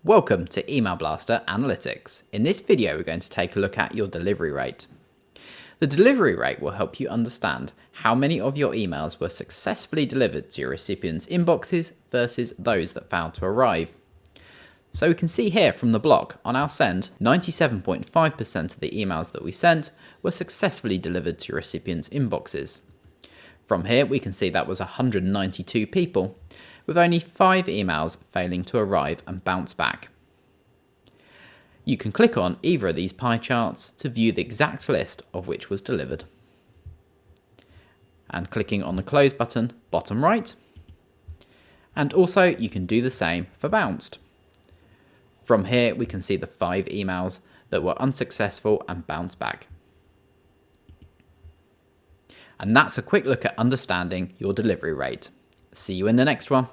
Welcome to Email Blaster Analytics. In this video, we're going to take a look at your delivery rate. The delivery rate will help you understand how many of your emails were successfully delivered to your recipients' inboxes versus those that failed to arrive. So we can see here from the block on our send, 97.5% of the emails that we sent were successfully delivered to your recipients' inboxes. From here, we can see that was 192 people, with only 5 emails failing to arrive and bounce back. You can click on either of these pie charts to view the exact list of which was delivered. And clicking on the close button, bottom right. And also you can do the same for bounced. From here, we can see the 5 emails that were unsuccessful and bounced back. And that's a quick look at understanding your delivery rate. See you in the next one.